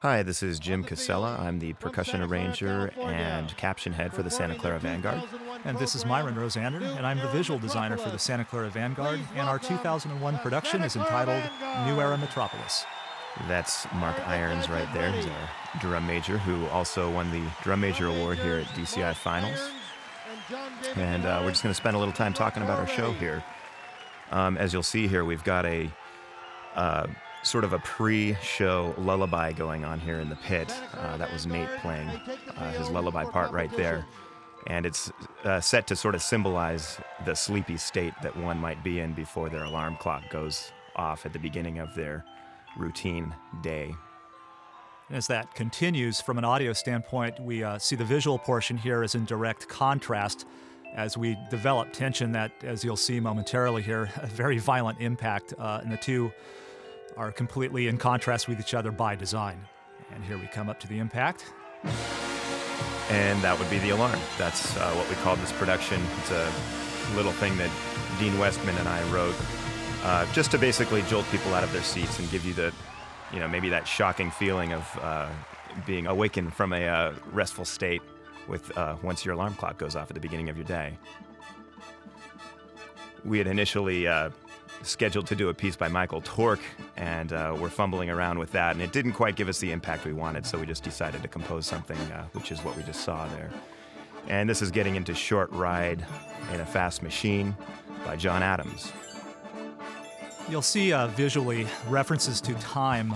Hi, this is Jim Casella. I'm the percussion arranger and caption head for the Santa Clara Vanguard. And this is Myron Rosander, and I'm the visual designer for the Santa Clara Vanguard, and our 2001 production is entitled New Era Metropolis. That's Mark Irons right there. He's our drum major who also won the Drum Major Award here at DCI Finals. And we're just going to spend a little time talking about our show here. As you'll see here, we've got a sort of a pre-show lullaby going on here in the pit. That was Nate playing his lullaby part right there. And it's set to sort of symbolize the sleepy state that one might be in before their alarm clock goes off at the beginning of their routine day. As that continues, from an audio standpoint, we see the visual portion here is in direct contrast as we develop tension that, as you'll see momentarily here, a very violent impact, and the two are completely in contrast with each other by design. And here we come up to the impact. And that would be the alarm. That's what we called this production. It's a little thing that Dean Westman and I wrote just to basically jolt people out of their seats and give you the, maybe that shocking feeling of being awakened from a restful state with once your alarm clock goes off at the beginning of your day. We had initially scheduled to do a piece by Michael Tork, and we're fumbling around with that, and it didn't quite give us the impact we wanted, so we just decided to compose something, which is what we just saw there. And this is getting into Short Ride in a Fast Machine by John Adams. You'll see visually references to time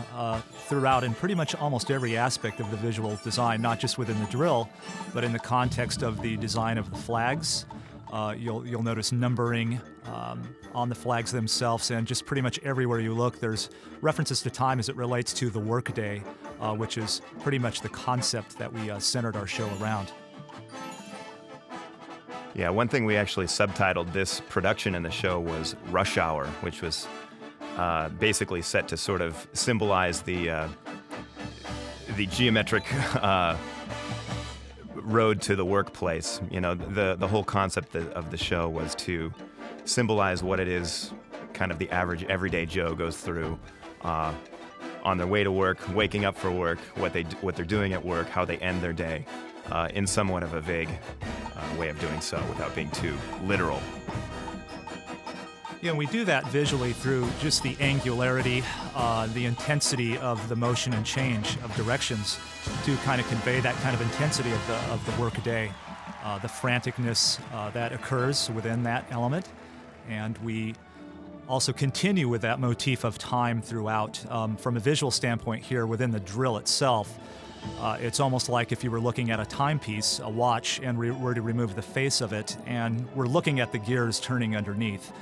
throughout in pretty much almost every aspect of the visual design, not just within the drill, but in the context of the design of the flags. You'll notice numbering on the flags themselves, and just pretty much everywhere you look, there's references to time as it relates to the workday, which is pretty much the concept that we centered our show around. Yeah, one thing we actually subtitled this production in the show was Rush Hour, which was basically set to sort of symbolize the geometric road to the workplace. The whole concept of the show was to symbolize what it is kind of the average everyday Joe goes through on their way to work, waking up for work, what they're doing at work, how they end their day, in somewhat of a vague way of doing so without being too literal. We do that visually through just the angularity, the intensity of the motion and change of directions to kind of convey that kind of intensity of the workday, the franticness that occurs within that element. And we also continue with that motif of time throughout. From a visual standpoint here within the drill itself, it's almost like if you were looking at a timepiece, a watch, and were to remove the face of it, and we're looking at the gears turning underneath.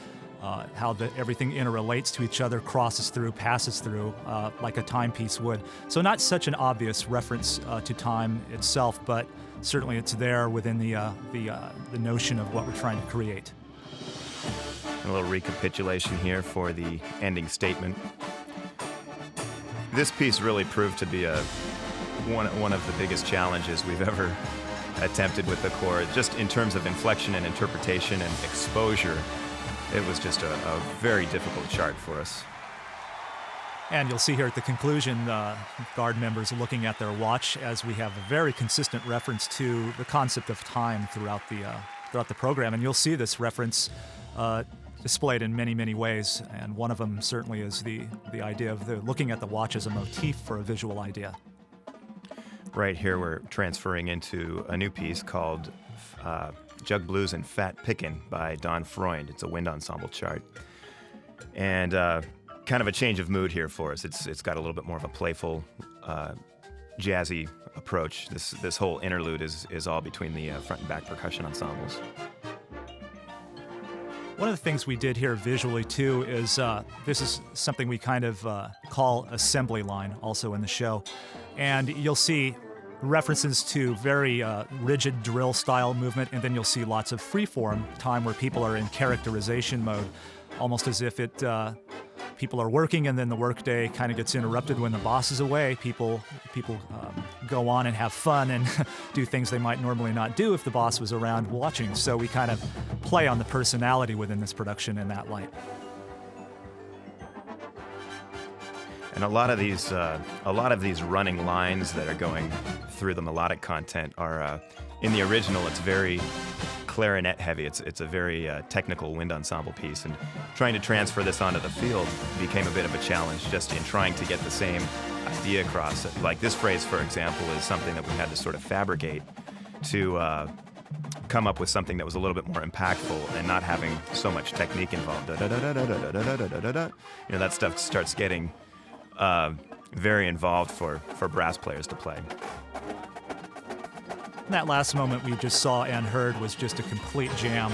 How everything interrelates to each other, crosses through, passes through, like a timepiece would. So not such an obvious reference to time itself, but certainly it's there within the notion of what we're trying to create. A little recapitulation here for the ending statement. This piece really proved to be one of the biggest challenges we've ever attempted with the chord, just in terms of inflection and interpretation and exposure. It was just a very difficult chart for us. And you'll see here at the conclusion, guard members looking at their watch as we have a very consistent reference to the concept of time throughout the program. And you'll see this reference displayed in many, many ways. And one of them certainly is the idea of looking at the watch as a motif for a visual idea. Right here we're transferring into a new piece called Jug Blues and Fat Pickin by Don Freund. It's a wind ensemble chart. And kind of a change of mood here for us. It's got a little bit more of a playful, jazzy approach. This whole interlude is all between the front and back percussion ensembles. One of the things we did here visually, too, is this is something we kind of call assembly line also in the show. And you'll see references to very rigid drill-style movement, and then you'll see lots of free-form time where people are in characterization mode, almost as if people are working and then the workday kind of gets interrupted when the boss is away. People go on and have fun and do things they might normally not do if the boss was around watching. So we kind of play on the personality within this production in that light. And a lot of these running lines that are going through the melodic content are in the original. It's very clarinet heavy. It's a very technical wind ensemble piece, and trying to transfer this onto the field became a bit of a challenge, just in trying to get the same idea across. Like this phrase, for example, is something that we had to sort of fabricate to come up with something that was a little bit more impactful and not having so much technique involved. That stuff starts getting very involved for brass players to play. That last moment we just saw and heard was just a complete jam.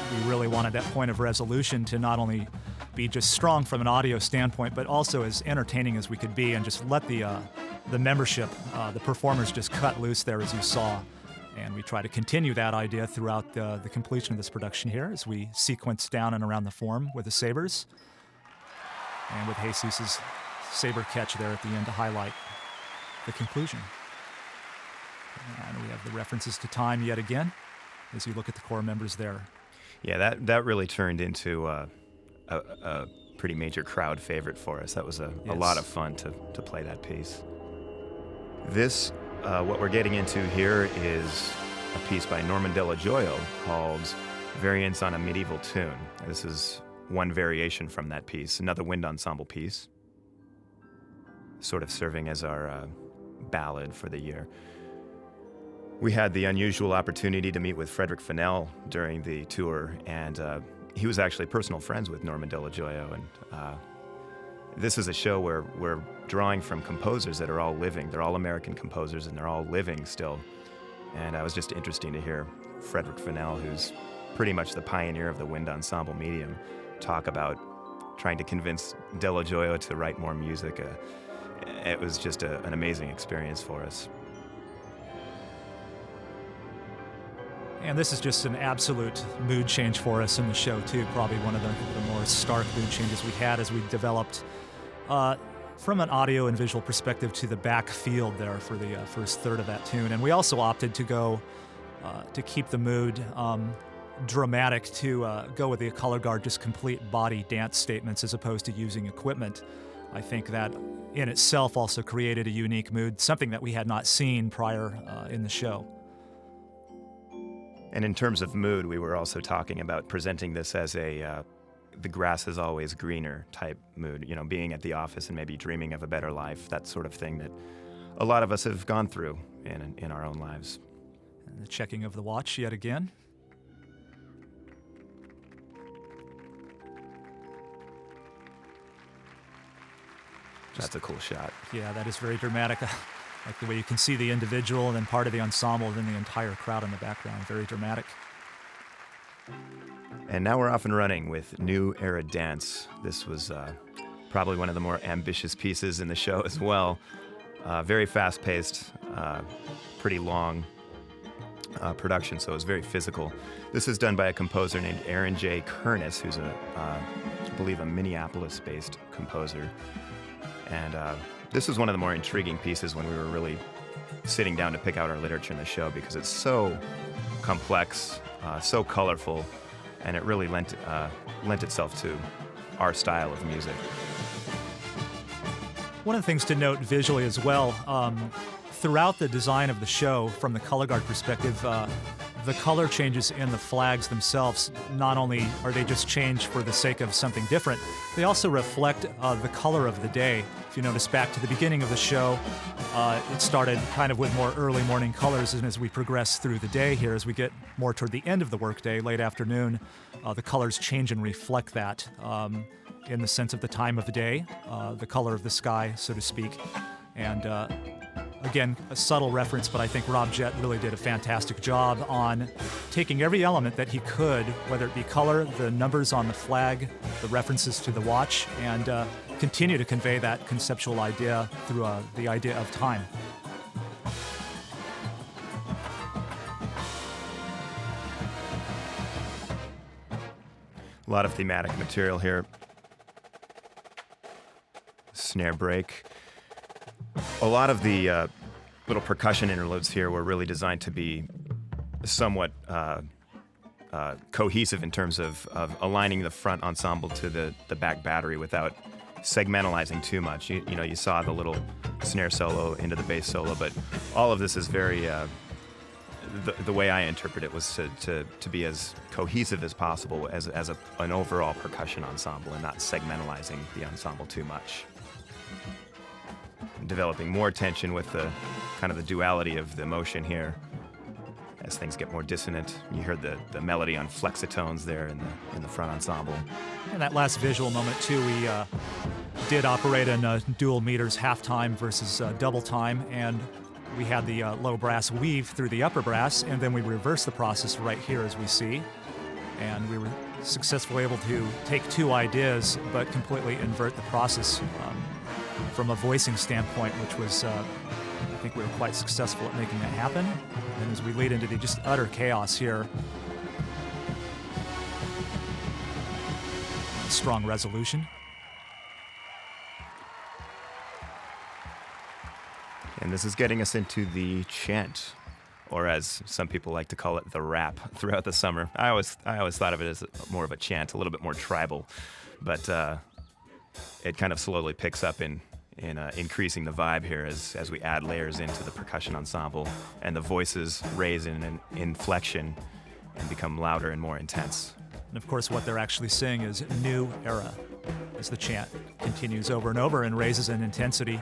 We really wanted that point of resolution to not only be just strong from an audio standpoint, but also as entertaining as we could be, and just let the membership, the performers, just cut loose there, as you saw. And we try to continue that idea throughout the completion of this production here, as we sequence down and around the form with the sabers, and with Jesus's saber catch there at the end to highlight the conclusion. And we have the references to time yet again, as you look at the core members there. Yeah, that really turned into a pretty major crowd favorite for us. That was a lot of fun to play that piece. This, what we're getting into here, is a piece by Norman Dello Joio called Variants on a Medieval Tune. This is one variation from that piece, another wind ensemble piece, sort of serving as our ballad for the year. We had the unusual opportunity to meet with Frederick Fennell during the tour, and he was actually personal friends with Norman Dello Joio, and this is a show where we're drawing from composers that are all living. They're all American composers, and they're all living still. And it was just interesting to hear Frederick Fennell, who's pretty much the pioneer of the wind ensemble medium, talk about trying to convince Dello Joio to write more music. It was just an amazing experience for us. And this is just an absolute mood change for us in the show, too. Probably one of the more stark mood changes we had as we developed from an audio and visual perspective to the back field there for the first third of that tune. And we also opted to go to keep the mood dramatic, to go with the color guard, just complete body dance statements as opposed to using equipment. I think that in itself also created a unique mood, something that we had not seen prior in the show. And in terms of mood, we were also talking about presenting this as a the grass is always greener type mood, being at the office and maybe dreaming of a better life, that sort of thing that a lot of us have gone through in our own lives. And the checking of the watch yet again. That's a cool shot. Yeah, that is very dramatic. Like the way you can see the individual and then part of the ensemble, then the entire crowd in the background. Very dramatic. And now we're off and running with New Era Dance. This was probably one of the more ambitious pieces in the show as well. Very fast-paced, pretty long production, so it was very physical. This is done by a composer named Aaron J. Kernis, who's I believe a Minneapolis-based composer. And this was one of the more intriguing pieces when we were really sitting down to pick out our literature in the show, because it's so complex, so colorful, and it really lent itself to our style of music. One of the things to note visually as well, throughout the design of the show, from the color guard perspective, the color changes in the flags themselves, not only are they just changed for the sake of something different, they also reflect the color of the day. If you notice back to the beginning of the show, it started kind of with more early morning colors, and as we progress through the day here, as we get more toward the end of the workday, late afternoon, the colors change and reflect that in the sense of the time of the day, the color of the sky, so to speak. And again, a subtle reference, but I think Rob Jett really did a fantastic job on taking every element that he could, whether it be color, the numbers on the flag, the references to the watch, and continue to convey that conceptual idea through the idea of time. A lot of thematic material here. Snare break. A lot of the little percussion interludes here were really designed to be somewhat cohesive in terms of aligning the front ensemble to the back battery without segmentalizing too much. You saw the little snare solo into the bass solo, but all of this is very, the way I interpret it was to be as cohesive as possible as an overall percussion ensemble and not segmentalizing the ensemble too much. Developing more tension with the kind of the duality of the emotion here. As things get more dissonant, you heard the melody on flexitones there in the front ensemble. And that last visual moment too, we did operate in dual meters, half time versus double time, and we had the low brass weave through the upper brass, and then we reversed the process right here as we see, and we were successfully able to take two ideas but completely invert the process from a voicing standpoint, which was I think we were quite successful at making that happen. And as we lead into the just utter chaos here, strong resolution. And this is getting us into the chant, or as some people like to call it, the rap throughout the summer. I always thought of it as more of a chant, a little bit more tribal, but it kind of slowly picks up in increasing the vibe here as we add layers into the percussion ensemble, and the voices raise in an inflection and become louder and more intense. And of course, what they're actually saying is "New Era," as the chant continues over and over and raises in intensity.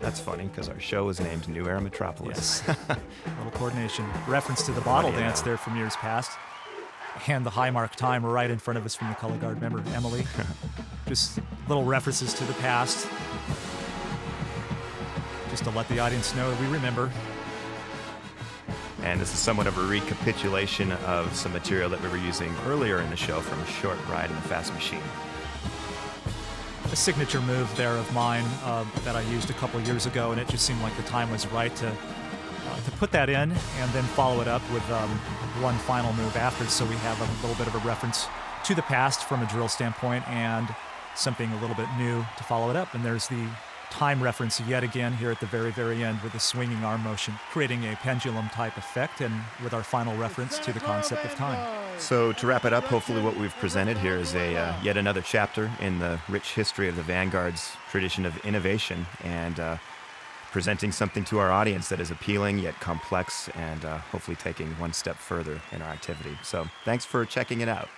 That's funny, because our show is named New Era Metropolis. Yes. Little coordination. Reference to the bottle dance there from years past. And the high mark time right in front of us from the color guard member, Emily. Just little references to the past. Just to let the audience know that we remember. And this is somewhat of a recapitulation of some material that we were using earlier in the show from Short Ride in the Fast Machine. A signature move there of mine that I used a couple years ago, and it just seemed like the time was right to put that in and then follow it up with one final move after, so we have a little bit of a reference to the past from a drill standpoint and something a little bit new to follow it up. And there's the time reference yet again here at the very, very end with the swinging arm motion, creating a pendulum type effect, and with our final reference to the concept of time. So to wrap it up, hopefully what we've presented here is yet another chapter in the rich history of the Vanguard's tradition of innovation, and presenting something to our audience that is appealing yet complex, and hopefully taking one step further in our activity. So thanks for checking it out.